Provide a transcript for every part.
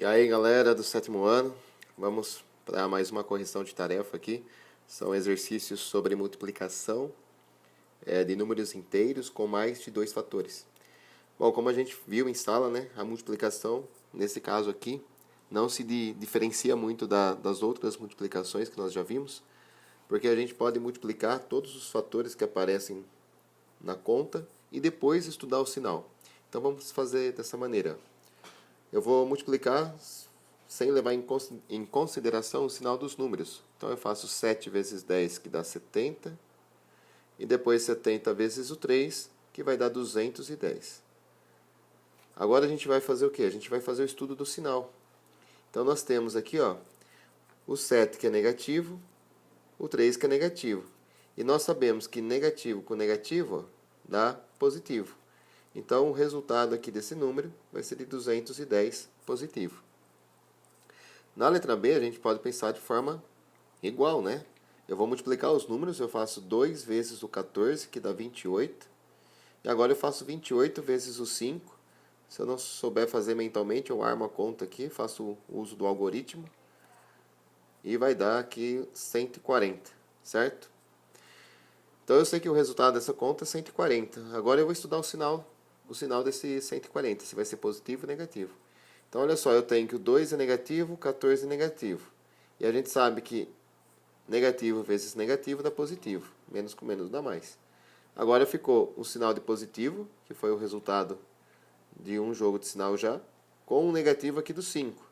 E aí, galera do sétimo ano, vamos para mais uma correção de tarefa aqui. São exercícios sobre multiplicação de números inteiros com mais de dois fatores. Bom, como a gente viu em sala, né, a multiplicação, nesse caso aqui, não se diferencia muito das outras multiplicações que nós já vimos, porque a gente pode multiplicar todos os fatores que aparecem na conta e depois estudar o sinal. Então vamos fazer dessa maneira. Eu vou multiplicar sem levar em consideração o sinal dos números. Então eu faço 7 vezes 10, que dá 70. E depois 70 vezes o 3, que vai dar 210. Agora a gente vai fazer o quê? A gente vai fazer o estudo do sinal. Então nós temos aqui o 7 que é negativo, o 3 que é negativo. E nós sabemos que negativo com negativo dá positivo. Então o resultado aqui desse número vai ser de 210 positivo. Na letra B, a gente pode pensar de forma igual, né? Eu vou multiplicar os números, eu faço 2 vezes o 14, que dá 28. E agora eu faço 28 vezes o 5. Se eu não souber fazer mentalmente, eu armo a conta aqui, faço o uso do algoritmo. E vai dar aqui 140, certo? Então eu sei que o resultado dessa conta é 140. Agora eu vou estudar o sinal desse 140, se vai ser positivo ou negativo. Então, olha só, eu tenho que o 2 é negativo, o 14 é negativo. E a gente sabe que negativo vezes negativo dá positivo. Menos com menos dá mais. Agora ficou o sinal de positivo, que foi o resultado de um jogo de sinal já, com o negativo aqui do 5.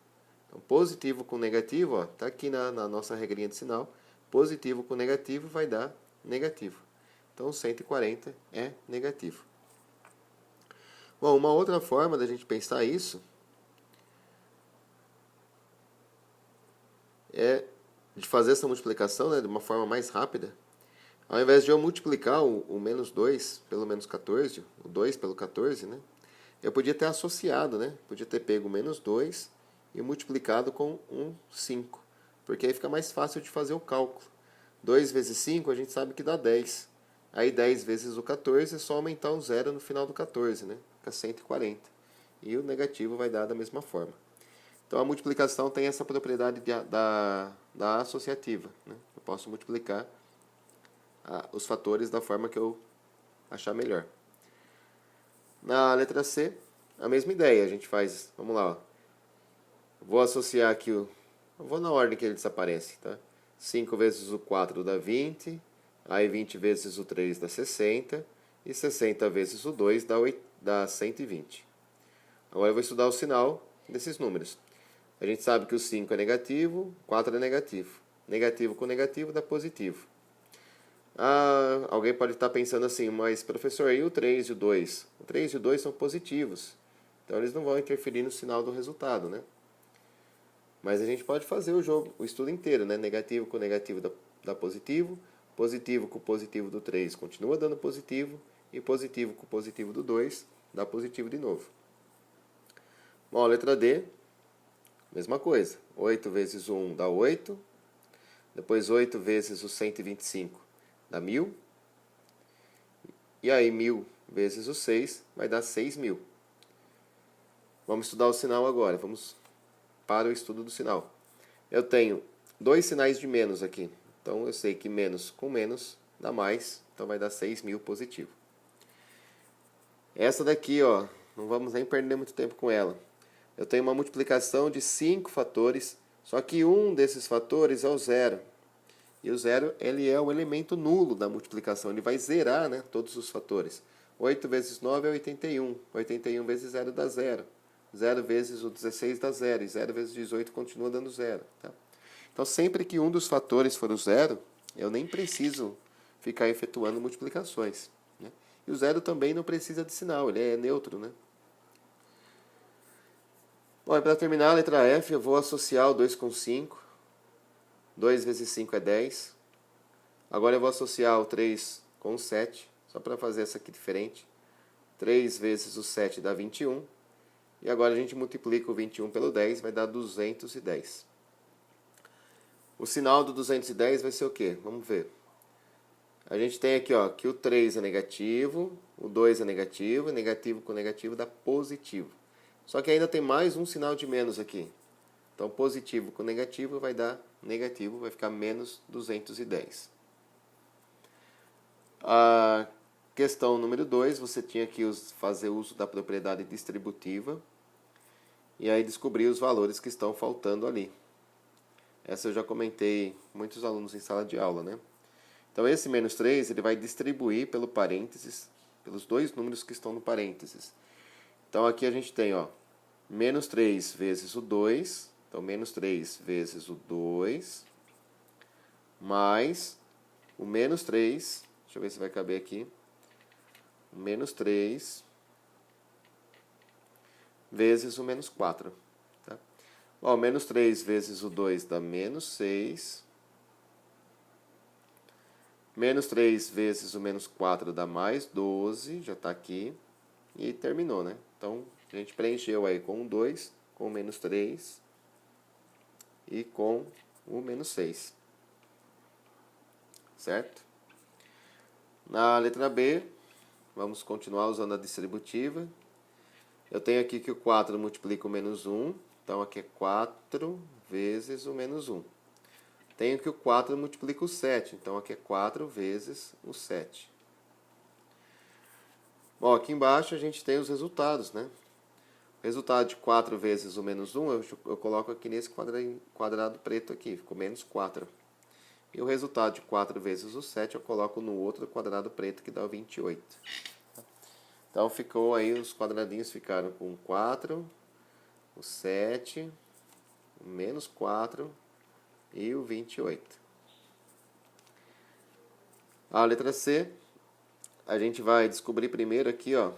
Então, positivo com negativo, está aqui na nossa regrinha de sinal. Positivo com negativo vai dar negativo. Então, 140 é negativo. Bom, uma outra forma da gente pensar isso é de fazer essa multiplicação, né, de uma forma mais rápida. Ao invés de eu multiplicar o menos 2 pelo menos 14, o 2 pelo 14, né, eu podia ter associado, né, podia ter pego o menos 2 e multiplicado com um 5, porque aí fica mais fácil de fazer o cálculo. 2 vezes 5 a gente sabe que dá 10. Aí 10 vezes o 14 é só aumentar um zero no final do 14, né, fica 140. E o negativo vai dar da mesma forma. Então a multiplicação tem essa propriedade da associativa, né? Eu posso multiplicar os fatores da forma que eu achar melhor. Na letra C, a mesma ideia. A gente faz, vamos lá, vou associar aqui, vou na ordem que ele desaparece, tá? 5 vezes o 4 dá 20, aí 20 vezes o 3 dá 60, e 60 vezes o 2 dá 120. Agora eu vou estudar o sinal desses números. A gente sabe que o 5 é negativo, 4 é negativo. Negativo com negativo dá positivo. Alguém pode estar pensando assim, mas professor, e o 3 e o 2? O 3 e o 2 são positivos. Então eles não vão interferir no sinal do resultado, né? Mas a gente pode fazer o estudo inteiro, né? Negativo com negativo dá positivo. Positivo com positivo do 3 continua dando positivo. E positivo com positivo do 2 dá positivo de novo. Bom, a letra D. Mesma coisa, 8 vezes o 1 dá 8, depois 8 vezes o 125 dá 1000, e aí 1000 vezes o 6 vai dar 6.000. Vamos estudar o sinal agora, vamos para o estudo do sinal. Eu tenho dois sinais de menos aqui, então eu sei que menos com menos dá mais, então vai dar 6.000 positivo. Essa daqui, não vamos nem perder muito tempo com ela. Eu tenho uma multiplicação de 5 fatores, só que um desses fatores é o zero. E o zero, ele é o elemento nulo da multiplicação, ele vai zerar, né, todos os fatores. 8 vezes 9 é 81, 81 vezes 0 dá 0. 0 vezes o 16 dá 0, e 0 vezes 18 continua dando 0. Tá? Então, sempre que um dos fatores for o zero, eu nem preciso ficar efetuando multiplicações. Né? E o zero também não precisa de sinal, ele é neutro, né? Bom, para terminar a letra F, eu vou associar o 2 com 5. 2 vezes 5 é 10. Agora eu vou associar o 3 com o 7, só para fazer essa aqui diferente. 3 vezes o 7 dá 21. E agora a gente multiplica o 21 pelo 10, vai dar 210. O sinal do 210 vai ser o quê? Vamos ver. A gente tem aqui que o 3 é negativo, o 2 é negativo, e negativo com negativo dá positivo. Só que ainda tem mais um sinal de menos aqui. Então, positivo com negativo vai dar negativo, vai ficar menos 210. A questão número 2, você tinha que fazer uso da propriedade distributiva e aí descobrir os valores que estão faltando ali. Essa eu já comentei com muitos alunos em sala de aula, né? Então, esse menos 3, ele vai distribuir pelo parênteses, pelos dois números que estão no parênteses. Então, aqui a gente tem, ó, menos 3 vezes o 2. Então, menos 3 vezes o 2, mais o menos 3, deixa eu ver se vai caber aqui, o menos 3 vezes o menos 4. Tá? Ó, menos 3 vezes o 2 dá menos 6. Menos 3 vezes o menos 4 dá mais 12, já está aqui. E terminou, né? Então, a gente preencheu aí com o 2, com o menos 3 e com o menos 6. Certo? Na letra B, vamos continuar usando a distributiva. Eu tenho aqui que o 4 multiplica o menos 1, então aqui é 4 vezes o menos 1. Tenho que o 4 multiplica o 7, então aqui é 4 vezes o 7. Bom, aqui embaixo a gente tem os resultados, né? O resultado de 4 vezes o menos 1 eu coloco aqui nesse quadrado preto aqui, ficou menos 4. E o resultado de 4 vezes o 7 eu coloco no outro quadrado preto que dá o 28. Então ficou aí, os quadradinhos ficaram com 4, o 7, o menos 4 e o 28. A letra C, a gente vai descobrir primeiro aqui, ó.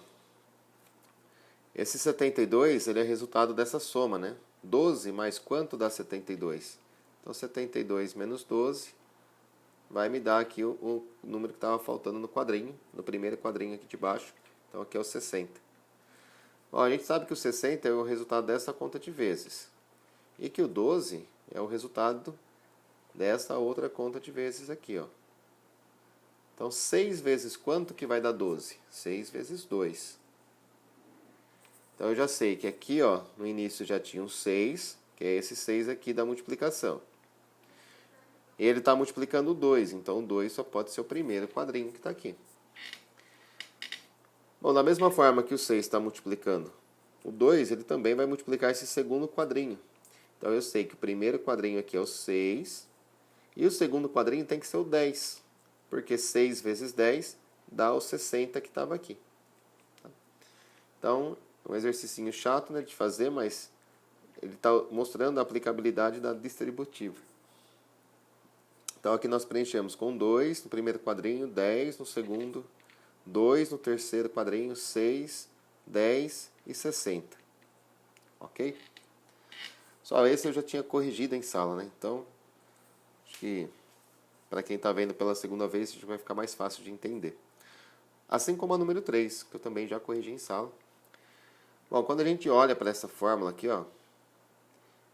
Esse 72, ele é resultado dessa soma, né? 12 mais quanto dá 72? Então, 72 menos 12 vai me dar aqui o número que estava faltando no quadrinho, no primeiro quadrinho aqui de baixo. Então, aqui é o 60. Bom, a gente sabe que o 60 é o resultado dessa conta de vezes. E que o 12 é o resultado dessa outra conta de vezes aqui, ó. Então, 6 vezes quanto que vai dar 12? 6 vezes 2. Então, eu já sei que aqui, ó, no início já tinha um 6, que é esse 6 aqui da multiplicação. Ele está multiplicando o 2, então o 2 só pode ser o primeiro quadrinho que está aqui. Bom, da mesma forma que o 6 está multiplicando o 2, ele também vai multiplicar esse segundo quadrinho. Então, eu sei que o primeiro quadrinho aqui é o 6, e o segundo quadrinho tem que ser o 10, porque 6 vezes 10 dá o 60 que estava aqui. Então, é um exercício chato, né, de fazer, mas ele está mostrando a aplicabilidade da distributiva. Então, aqui nós preenchemos com 2 no primeiro quadrinho, 10 no segundo, 2 no terceiro quadrinho, 6, 10 e 60. Ok? Só esse eu já tinha corrigido em sala, né? Então, acho que para quem está vendo pela segunda vez, vai ficar mais fácil de entender. Assim como a número 3, que eu também já corrigi em sala. Bom, quando a gente olha para essa fórmula aqui, ó,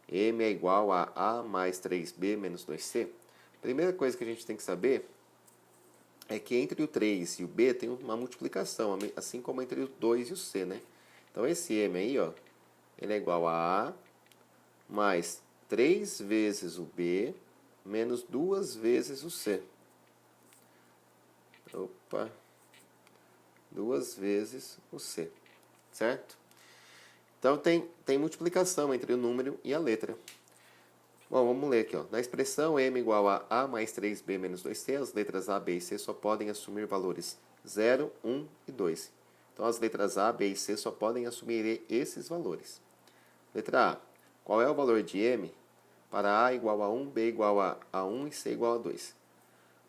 m é igual a a mais 3b menos 2c, a primeira coisa que a gente tem que saber é que entre o 3 e o b tem uma multiplicação, assim como entre o 2 e o c, né? Então, esse m aí, ó, ele é igual a mais 3 vezes o b menos 2 vezes o c. Opa! 2 vezes o c, certo? Então, tem multiplicação entre o número e a letra. Bom, vamos ler aqui, ó. Na expressão m igual a a mais 3b menos 2c, as letras a, b e c só podem assumir valores 0, 1 e 2. Então, as letras a, b e c só podem assumir esses valores. Letra A. Qual é o valor de m para a igual a 1, b igual a 1 e c igual a 2?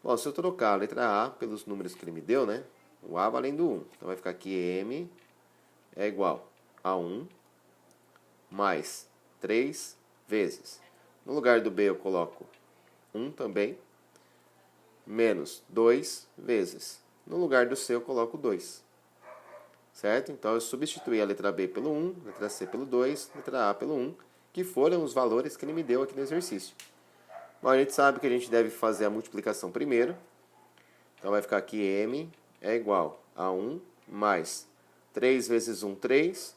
Bom, se eu trocar a letra a pelos números que ele me deu, né? O a valendo 1. Então, vai ficar aqui m é igual a 1 mais 3 vezes. No lugar do b eu coloco 1 também, menos 2 vezes. No lugar do c eu coloco 2. Certo? Então eu substituí a letra b pelo 1, letra c pelo 2, letra a pelo 1, que foram os valores que ele me deu aqui no exercício. Bom, a gente sabe que a gente deve fazer a multiplicação primeiro. Então vai ficar aqui m é igual a 1 mais 3 vezes 1, 3.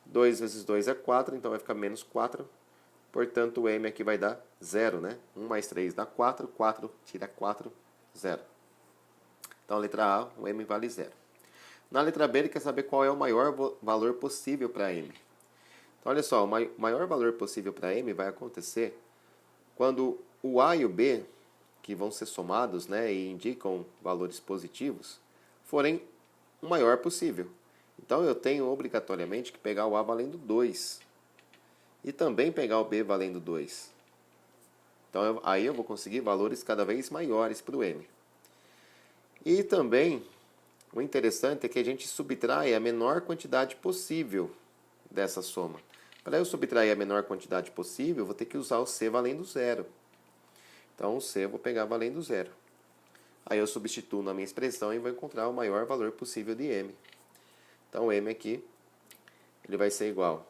2 vezes 2 é 4, então vai ficar menos 4. Portanto, o m aqui vai dar 0, né? 1 mais 3 dá 4, 4 tira 4, 0. Então, a letra A, o m vale 0. Na letra B, ele quer saber qual é o maior valor possível para m. Então, olha só, o maior valor possível para m vai acontecer quando o A e o B, que vão ser somados, né, e indicam valores positivos, forem o maior possível. Então, eu tenho obrigatoriamente que pegar o A valendo 2. E também pegar o B valendo 2. Então, aí eu vou conseguir valores cada vez maiores para o m. E também, o interessante é que a gente subtrai a menor quantidade possível dessa soma. Para eu subtrair a menor quantidade possível, eu vou ter que usar o C valendo 0. Então, o C eu vou pegar valendo 0. Aí eu substituo na minha expressão e vou encontrar o maior valor possível de m. Então, m aqui, ele vai ser igual.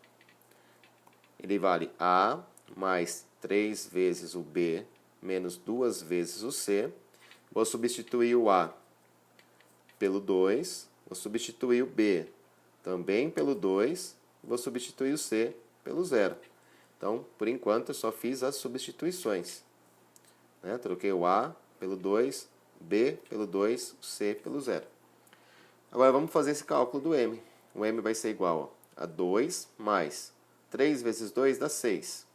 Ele vale A mais 3 vezes o B menos 2 vezes o C. Vou substituir o A pelo 2. Vou substituir o B também pelo 2. Vou substituir o C pelo 0. Então, por enquanto, eu só fiz as substituições. Né? Troquei o A pelo 2, B pelo 2, o C pelo 0. Agora, vamos fazer esse cálculo do m. O m vai ser igual a 2 mais 3 vezes 2 dá 6.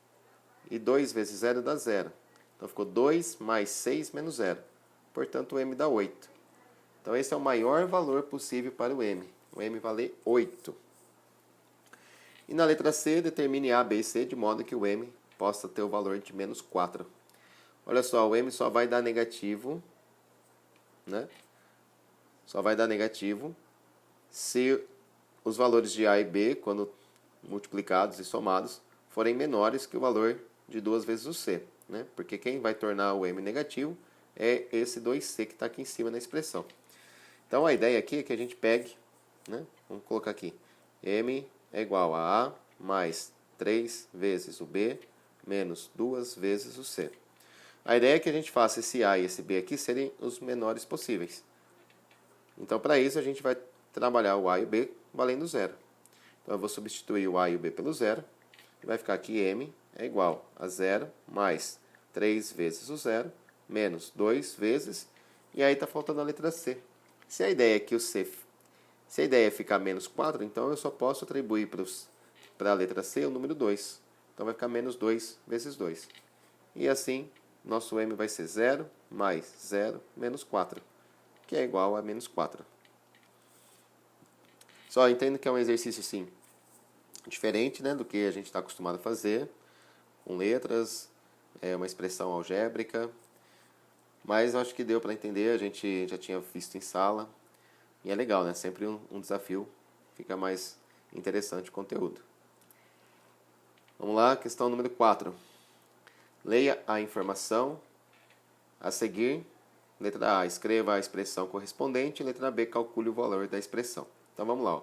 E 2 vezes 0 dá 0. Então, ficou 2 mais 6 menos 0. Portanto, o m dá 8. Então, esse é o maior valor possível para o m. O m vale 8. E na letra C, determine A, B e C de modo que o m possa ter o valor de menos 4. Olha só, o m só vai dar negativo, né? Só vai dar negativo se os valores de A e B, quando multiplicados e somados, forem menores que o valor de 2 vezes o C, né? Porque quem vai tornar o m negativo é esse 2C que está aqui em cima na expressão. Então, a ideia aqui é que a gente pegue, né? Vamos colocar aqui, m é igual a A mais 3 vezes o B menos 2 vezes o C. A ideia é que a gente faça esse A e esse B aqui serem os menores possíveis. Então, para isso, a gente vai trabalhar o A e o B valendo 0. Então, eu vou substituir o A e o B pelo 0. E vai ficar aqui m é igual a 0 mais 3 vezes o 0 menos 2 vezes. E aí está faltando a letra C. Se a ideia é que se a ideia é ficar menos 4, então eu só posso atribuir para a letra C o número 2. Então vai ficar menos 2 vezes 2. E assim, nosso m vai ser 0 mais 0 menos 4, que é igual a menos 4. Só entendo que é um exercício, sim, diferente, né, do que a gente está acostumado a fazer, com letras, é uma expressão algébrica, mas eu acho que deu para entender, a gente já tinha visto em sala, e é legal, né, sempre um desafio, fica mais interessante o conteúdo. Vamos lá, questão número 4. Leia a informação a seguir. Letra A, escreva a expressão correspondente. Letra B, calcule o valor da expressão. Então vamos lá. Ó.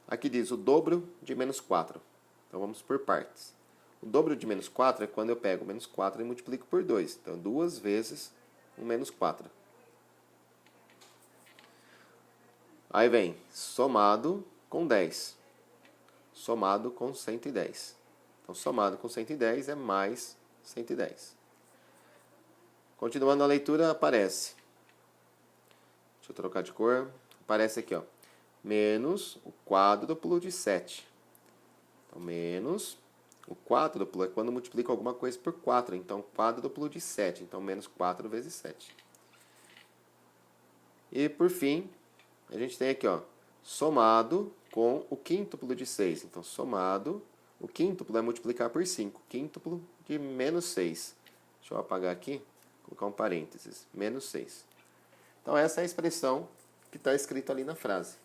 Aqui diz o dobro de menos 4. Então vamos por partes. O dobro de menos 4 é quando eu pego menos 4 e multiplico por 2. Então 2 vezes o menos 4. Aí vem somado com 10. Somado com 110. Então somado com 110 é mais 110. Continuando a leitura, aparece. Deixa eu trocar de cor. Aparece aqui, ó. Menos o quádruplo de 7. Então, menos o quádruplo é quando multiplica alguma coisa por 4. Então, quádruplo de 7. Então, menos 4 vezes 7. E, por fim, a gente tem aqui, ó. Somado com o quíntuplo de 6. Então, somado, o quíntuplo é multiplicar por 5. Quíntuplo de menos 6. Deixa eu apagar aqui. Colocar um parênteses, menos 6. Então, essa é a expressão que está escrita ali na frase.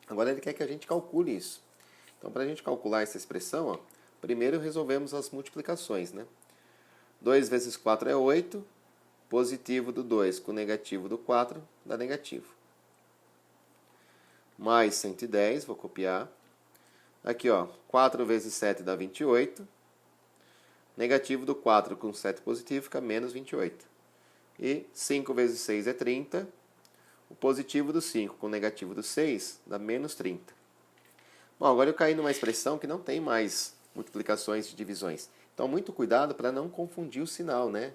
Agora, ele quer que a gente calcule isso. Então, para a gente calcular essa expressão, ó, primeiro resolvemos as multiplicações. Né? 2 vezes 4 é 8. Positivo do 2 com negativo do 4 dá negativo. Mais 110, vou copiar. Aqui, ó, 4 vezes 7 dá 28. Negativo do 4 com 7 positivo fica menos 28. E 5 vezes 6 é 30. O positivo do 5 com o negativo do 6 dá menos 30. Bom, agora eu caí numa expressão que não tem mais multiplicações e divisões. Então, muito cuidado para não confundir o sinal, né?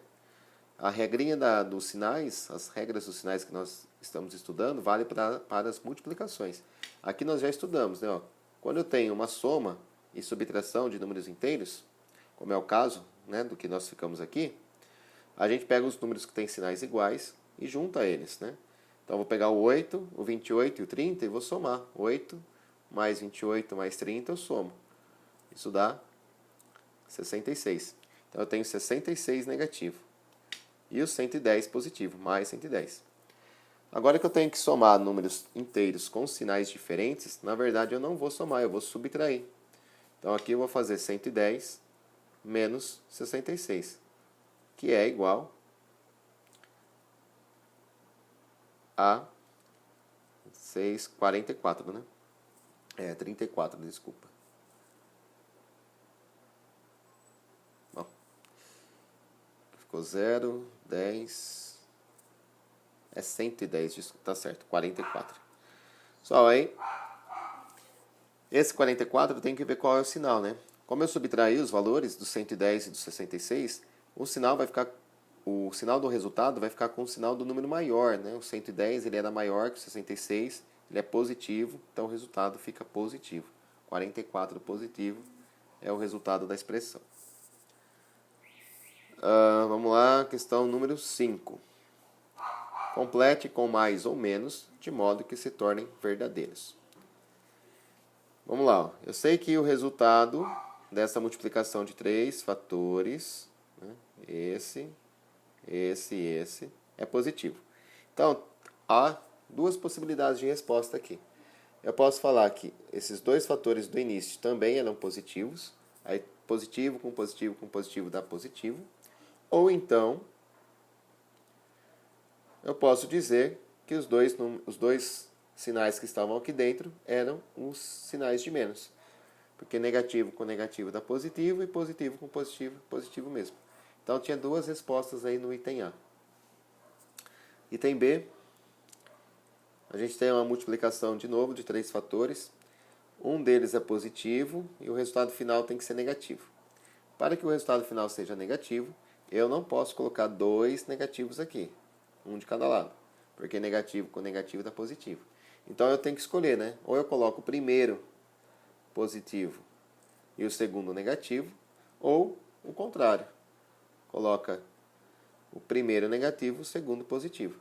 A regrinha dos sinais, as regras dos sinais que nós estamos estudando, vale para as multiplicações. Aqui nós já estudamos, né? Ó, quando eu tenho uma soma e subtração de números inteiros, como é o caso, né, do que nós ficamos aqui, a gente pega os números que têm sinais iguais e junta eles, né? Então, eu vou pegar o 8, o 28 e o 30 e vou somar. 8 mais 28 mais 30 eu somo. Isso dá 66. Então, eu tenho 66 negativo. E o 110 positivo, mais 110. Agora que eu tenho que somar números inteiros com sinais diferentes, na verdade eu não vou somar, eu vou subtrair. Então aqui eu vou fazer 110 menos 66, que é igual a 644, né? 34, desculpa. Bom, ficou 0, 10... É 110, tá certo, 44. Só aí, esse 44 tem que ver qual é o sinal, né? Como eu subtraí os valores do 110 e do 66, o sinal do resultado vai ficar com o sinal do número maior, né? O 110 ele era maior que o 66, ele é positivo, então o resultado fica positivo. 44 positivo é o resultado da expressão. Vamos lá, questão número 5. Complete com mais ou menos, de modo que se tornem verdadeiros. Vamos lá. Ó. Eu sei que o resultado dessa multiplicação de 3 fatores, né, esse, é positivo. Então, há duas possibilidades de resposta aqui. Eu posso falar que esses dois fatores do início também eram positivos. Aí, positivo com positivo com positivo dá positivo. Ou então, eu posso dizer que os dois sinais que estavam aqui dentro eram os sinais de menos. Porque negativo com negativo dá positivo e positivo com positivo, positivo mesmo. Então tinha duas respostas aí no item A. Item B, a gente tem uma multiplicação de novo de 3 fatores. Um deles é positivo e o resultado final tem que ser negativo. Para que o resultado final seja negativo, eu não posso colocar dois negativos aqui. Um de cada lado, porque negativo com negativo dá positivo. Então eu tenho que escolher, né? Ou eu coloco o primeiro positivo e o segundo negativo, ou o contrário. Coloca o primeiro negativo, o segundo positivo.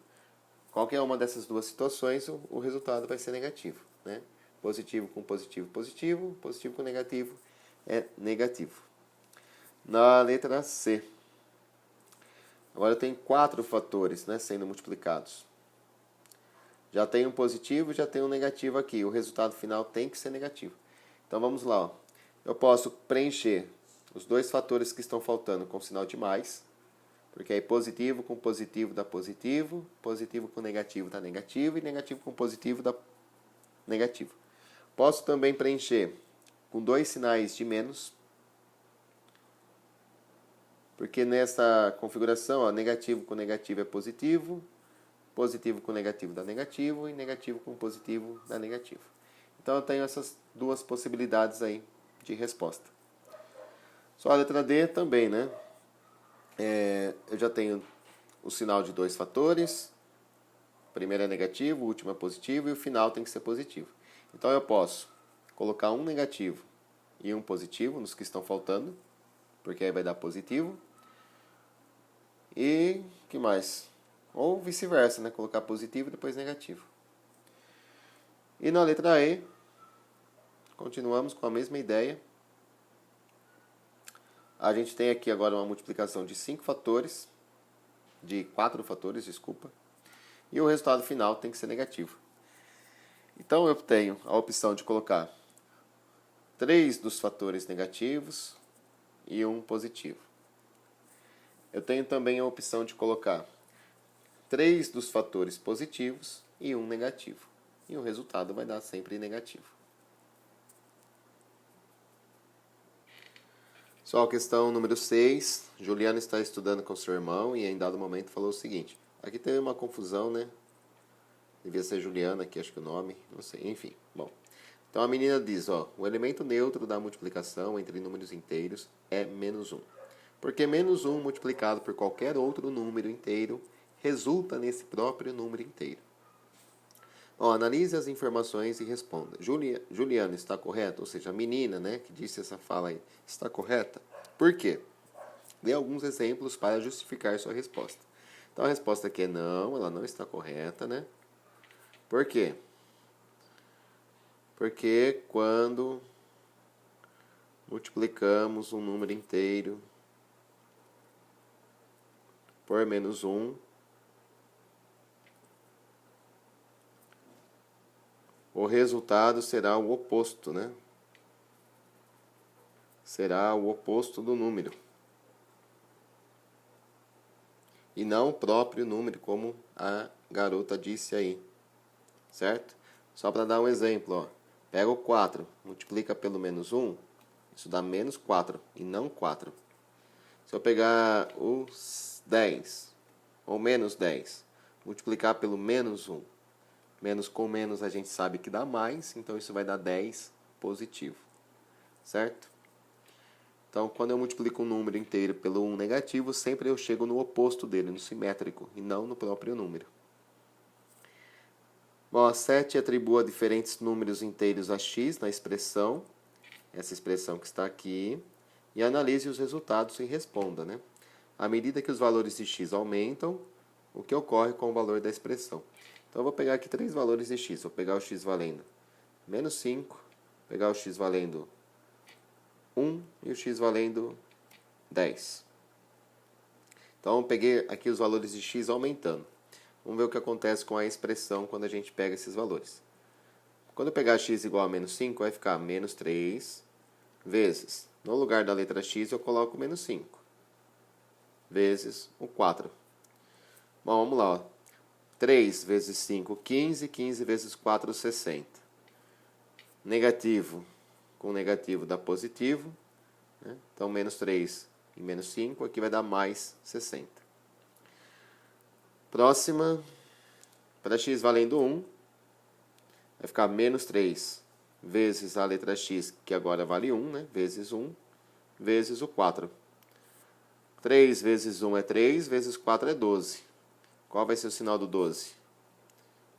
Qualquer uma dessas duas situações, o resultado vai ser negativo, né? Positivo com positivo, positivo. Positivo com negativo é negativo. Na letra C. Agora eu tenho 4 fatores, né, sendo multiplicados. Já tem um positivo e já tem um negativo aqui. O resultado final tem que ser negativo. Então vamos lá. Ó. Eu posso preencher os dois fatores que estão faltando com sinal de mais. Porque aí positivo com positivo dá positivo. Positivo com negativo dá negativo. E negativo com positivo dá negativo. Posso também preencher com dois sinais de menos. Porque nessa configuração, ó, negativo com negativo é positivo, positivo com negativo dá negativo e negativo com positivo dá negativo. Então eu tenho essas duas possibilidades aí de resposta. Só a letra D também, né? Eu já tenho o sinal de dois fatores, o primeiro é negativo, o último é positivo e o final tem que ser positivo. Então eu posso colocar um negativo e um positivo nos que estão faltando, porque aí vai dar positivo. E que mais? Ou vice-versa, né? Colocar positivo e depois negativo. E na letra E, continuamos com a mesma ideia. A gente tem aqui agora uma multiplicação de 5 fatores, de 4 fatores, desculpa. E o resultado final tem que ser negativo. Então eu tenho a opção de colocar 3 dos fatores negativos e um positivo. Eu tenho também a opção de colocar 3 dos fatores positivos e um negativo. E o resultado vai dar sempre negativo. Só a questão número 6. Juliana está estudando com seu irmão e em dado momento falou o seguinte. Aqui teve uma confusão, né? Devia ser Juliana aqui, acho que o nome, não sei, enfim. Bom, Então a menina diz, ó, o elemento neutro da multiplicação entre números inteiros é menos 1. Porque menos 1 multiplicado por qualquer outro número inteiro resulta nesse próprio número inteiro. Ó, analise as informações e responda. Juliana está correta? Ou seja, a menina, né, que disse essa fala aí, está correta? Por quê? Dê alguns exemplos para justificar sua resposta. Então a resposta aqui é não, ela não está correta, né? Por quê? Porque quando multiplicamos um número inteiro por menos 1, o resultado será o oposto, né? Será o oposto do número. E não o próprio número, como a garota disse aí. Certo? Só para dar um exemplo, ó. Pega o 4, multiplica pelo menos 1, isso dá menos 4 e não 4. Se eu pegar os 10, ou menos 10, multiplicar pelo menos 1, menos com menos a gente sabe que dá mais, então isso vai dar 10 positivo. Certo? Então, quando eu multiplico um número inteiro pelo 1 negativo, sempre eu chego no oposto dele, no simétrico, e não no próprio número. Bom, a 7 atribua diferentes números inteiros a x na expressão, essa expressão que está aqui, e analise os resultados e responda, né? À medida que os valores de x aumentam, o que ocorre com o valor da expressão? Então, eu vou pegar aqui 3 valores de x. Vou pegar o x valendo menos 5, pegar o x valendo 1 e o x valendo 10. Então, eu peguei aqui os valores de x aumentando. Vamos ver o que acontece com a expressão quando a gente pega esses valores. Quando eu pegar x igual a menos 5, vai ficar menos 3 vezes, no lugar da letra x eu coloco menos 5, vezes o 4. Bom, vamos lá. Ó. 3 vezes 5, 15. 15 vezes 4, 60. Negativo com negativo dá positivo. Né? Então, menos 3 e menos 5, aqui vai dar mais 60. Próxima, para x valendo 1, vai ficar menos 3 vezes a letra x, que agora vale 1, né? Vezes 1, vezes o 4. 3 vezes 1 é 3, vezes 4 é 12. Qual vai ser o sinal do 12?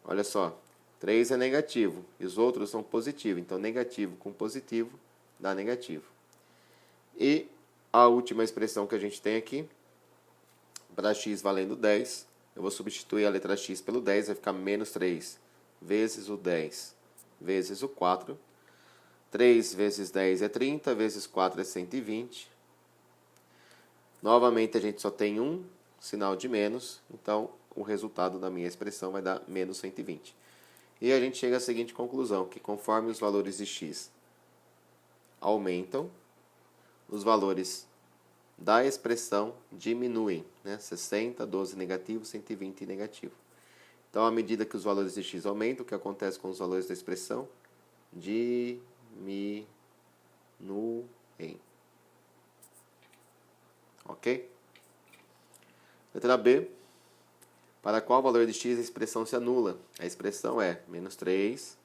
Olha só, 3 é negativo e os outros são positivos. Então, negativo com positivo dá negativo. E a última expressão que a gente tem aqui, para x valendo 10, eu vou substituir a letra x pelo 10, vai ficar menos 3 vezes o 10 vezes o 4. 3 vezes 10 é 30, vezes 4 é 120. Novamente, a gente só tem um sinal de menos, então o resultado da minha expressão vai dar menos 120. E a gente chega à seguinte conclusão, que conforme os valores de x aumentam, os valores da expressão diminuem, né? 60, 12 negativo, 120 negativo. Então, à medida que os valores de x aumentam, o que acontece com os valores da expressão? Diminuem. Ok? Letra B. Para qual valor de x a expressão se anula? A expressão é menos 3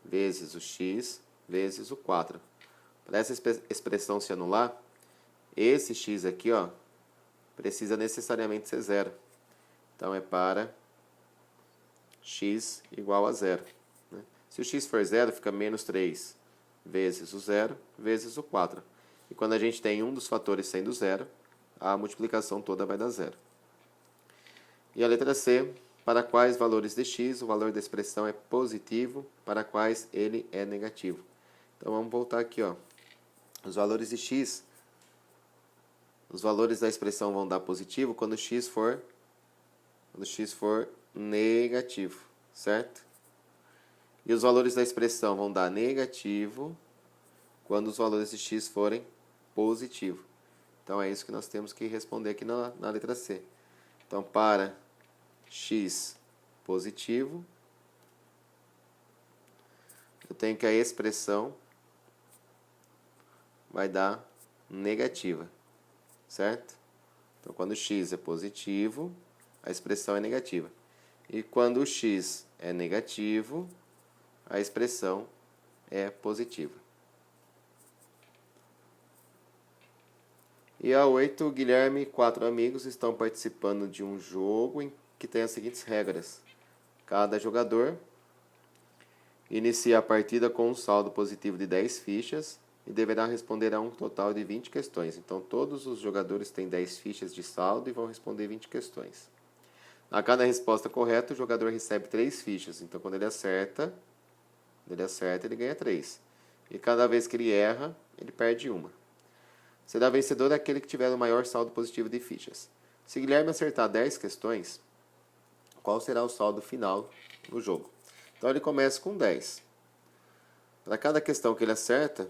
vezes o x vezes o 4. Para essa expressão se anular, esse x aqui, ó, precisa necessariamente ser zero. Então, é para x igual a zero. Né? Se o x for zero, fica menos 3 vezes o zero vezes o 4. E quando a gente tem um dos fatores sendo zero, a multiplicação toda vai dar zero. E a letra C, para quais valores de x o valor da expressão é positivo, para quais ele é negativo. Então, vamos voltar aqui, ó. Os valores de x, os valores da expressão vão dar positivo quando x for negativo, certo? E os valores da expressão vão dar negativo quando os valores de x forem positivo. Então, é isso que nós temos que responder aqui na letra C. Então, para x positivo, eu tenho que a expressão vai dar negativa, certo? Então, quando x é positivo, a expressão é negativa. E quando o x é negativo, a expressão é positiva. E a 8, Guilherme e 4 amigos estão participando de um jogo que tem as seguintes regras. Cada jogador inicia a partida com um saldo positivo de 10 fichas e deverá responder a um total de 20 questões. Então, todos os jogadores têm 10 fichas de saldo e vão responder 20 questões. A cada resposta correta, o jogador recebe 3 fichas. Então, quando ele acerta, ele ganha 3. E cada vez que ele erra, ele perde uma. Será vencedor aquele que tiver o maior saldo positivo de fichas. Se Guilherme acertar 10 questões, qual será o saldo final no jogo? Então ele começa com 10. Para cada questão que ele acerta,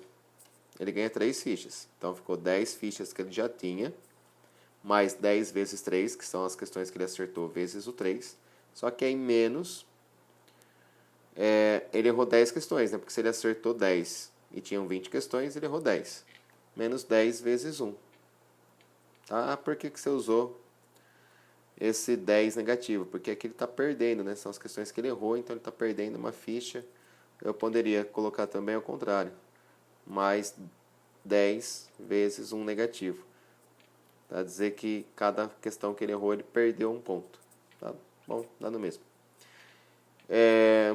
ele ganha 3 fichas. Então ficou 10 fichas que ele já tinha, mais 10 vezes 3, que são as questões que ele acertou, vezes o 3. Só que aí menos, ele errou 10 questões, né? Porque se ele acertou 10 e tinham 20 questões, ele errou 10. Menos 10 vezes 1. Tá? Por que você usou esse 10 negativo? Porque aqui ele está perdendo, né? São as questões que ele errou, então ele está perdendo uma ficha. Eu poderia colocar também ao contrário. Mais 10 vezes 1 negativo. Para dizer que cada questão que ele errou, ele perdeu um ponto. Tá bom? Dá no mesmo.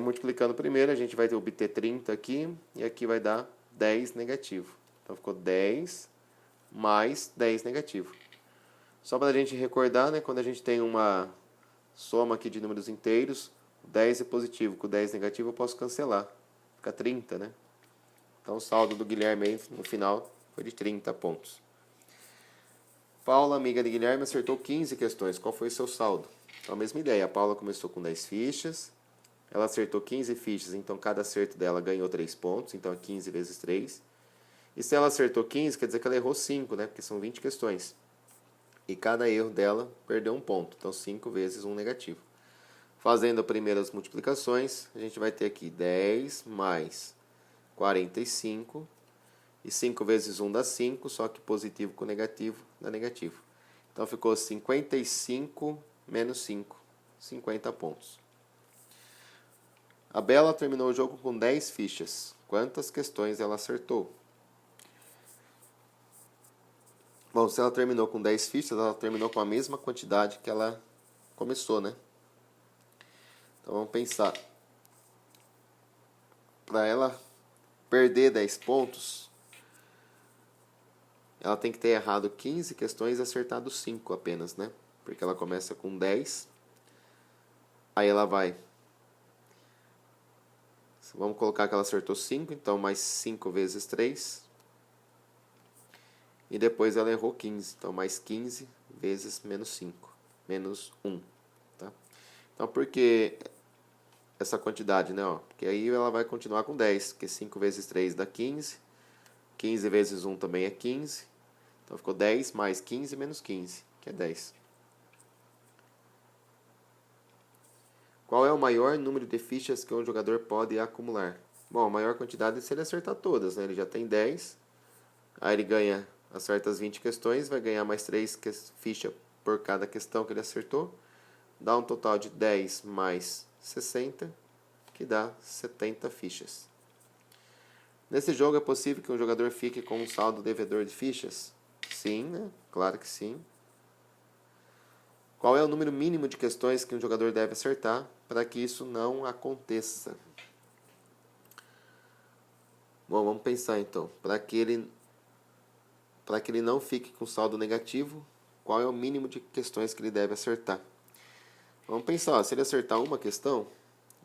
Multiplicando primeiro, a gente vai obter 30 aqui. E aqui vai dar 10 negativo. Então ficou 10 mais 10 negativo. Só para a gente recordar, né, quando a gente tem uma soma aqui de números inteiros, 10 é positivo, com 10 negativo eu posso cancelar. Fica 30, né? Então o saldo do Guilherme aí, no final foi de 30 pontos. Paula, amiga de Guilherme, acertou 15 questões. Qual foi o seu saldo? Então a mesma ideia, a Paula começou com 10 fichas, ela acertou 15 fichas, então cada acerto dela ganhou 3 pontos, então é 15 vezes 3. E se ela acertou 15, quer dizer que ela errou 5, né? Porque são 20 questões. E cada erro dela perdeu um ponto. Então 5 vezes 1 negativo. Fazendo as primeiras multiplicações, a gente vai ter aqui 10 mais 45. E 5 vezes 1 dá 5, só que positivo com negativo dá negativo. Então ficou 55 menos 5. 50 pontos. A Bela terminou o jogo com 10 fichas. Quantas questões ela acertou? Bom, se ela terminou com 10 fichas, ela terminou com a mesma quantidade que ela começou, né? Então vamos pensar. Para ela perder 10 pontos, ela tem que ter errado 15 questões e acertado 5 apenas, né? Porque ela começa com 10. Aí ela vai. Vamos colocar que ela acertou 5, então mais 5 vezes 3. E depois ela errou 15, então mais 15 vezes menos 5, menos 1. Tá? Então por que essa quantidade, né? Porque aí ela vai continuar com 10, porque 5 vezes 3 dá 15, 15 vezes 1 também é 15, então ficou 10 mais 15 menos 15, que é 10. Qual é o maior número de fichas que um jogador pode acumular? Bom, a maior quantidade é se ele acertar todas, né? Ele já tem 10, aí ele ganha, acerta as 20 questões, vai ganhar mais 3 fichas por cada questão que ele acertou, dá um total de 10 mais 60, que dá 70 fichas. Nesse jogo é possível que um jogador fique com um saldo devedor de fichas? Sim, né? Claro que sim. Qual é o número mínimo de questões que um jogador deve acertar para que isso não aconteça? Bom, vamos pensar então. Para que ele não fique com saldo negativo, qual é o mínimo de questões que ele deve acertar? Vamos pensar, ó, se ele acertar uma questão,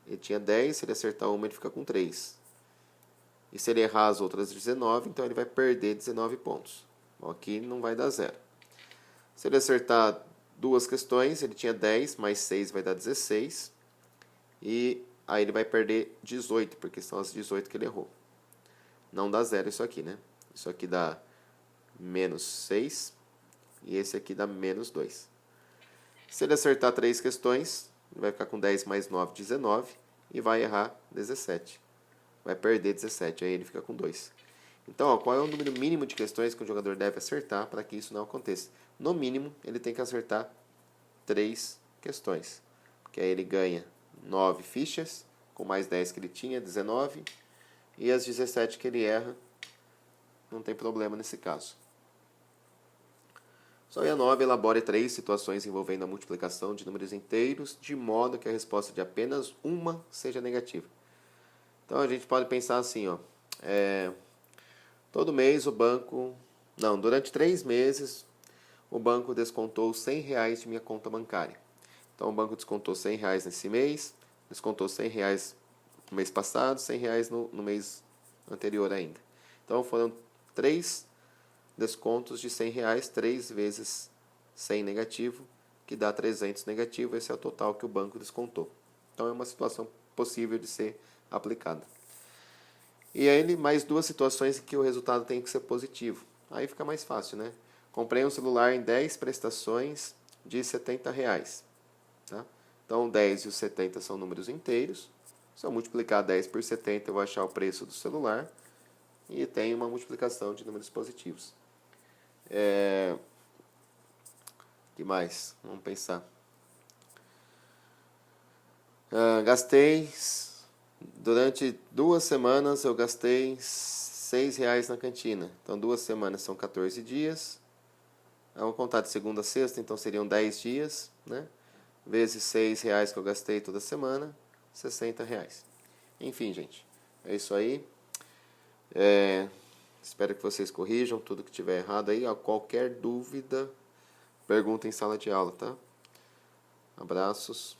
ele tinha 10, se ele acertar uma, ele fica com 3. E se ele errar as outras 19, então ele vai perder 19 pontos. Bom, aqui não vai dar 0. Se ele acertar duas questões, ele tinha 10, mais 6 vai dar 16. E aí ele vai perder 18, porque são as 18 que ele errou. Não dá 0 isso aqui, né? Isso aqui dá menos 6 e esse aqui dá menos 2. Se ele acertar 3 questões, ele vai ficar com 10 mais 9, 19 e vai errar 17. Vai perder 17, aí ele fica com 2. Então, ó, qual é o número mínimo de questões que o jogador deve acertar para que isso não aconteça? No mínimo, ele tem que acertar 3 questões, porque aí ele ganha 9 fichas, com mais 10 que ele tinha, 19, E as 17 que ele erra, não tem problema nesse caso. Só 9, elabore 3 situações envolvendo a multiplicação de números inteiros, de modo que a resposta de apenas uma seja negativa. Então a gente pode pensar assim, ó, todo mês o banco... Não, durante 3 meses o banco descontou R$100 de minha conta bancária. Então o banco descontou R$100 nesse mês, descontou R$100 no mês passado, R$100 no mês anterior ainda. Então foram 3 descontos de R$100, 3 vezes 100 negativo, que dá 300 negativo, esse é o total que o banco descontou. Então é uma situação possível de ser aplicada. E aí mais 2 situações em que o resultado tem que ser positivo. Aí fica mais fácil, né? Comprei um celular em 10 prestações de R$70. Tá? Então 10 e os 70 são números inteiros. Se eu multiplicar 10 por 70, eu vou achar o preço do celular. E tem uma multiplicação de números positivos. Que mais? Vamos pensar. Durante 2 semanas eu gastei R$6 na cantina. Então 2 semanas são 14 dias. Vamos contar de segunda a sexta, então seriam 10 dias, né? Vezes R$6 que eu gastei toda semana, R$60. Enfim, gente, é isso aí. Espero que vocês corrijam tudo que tiver errado aí. Qualquer dúvida, pergunta em sala de aula, tá? Abraços.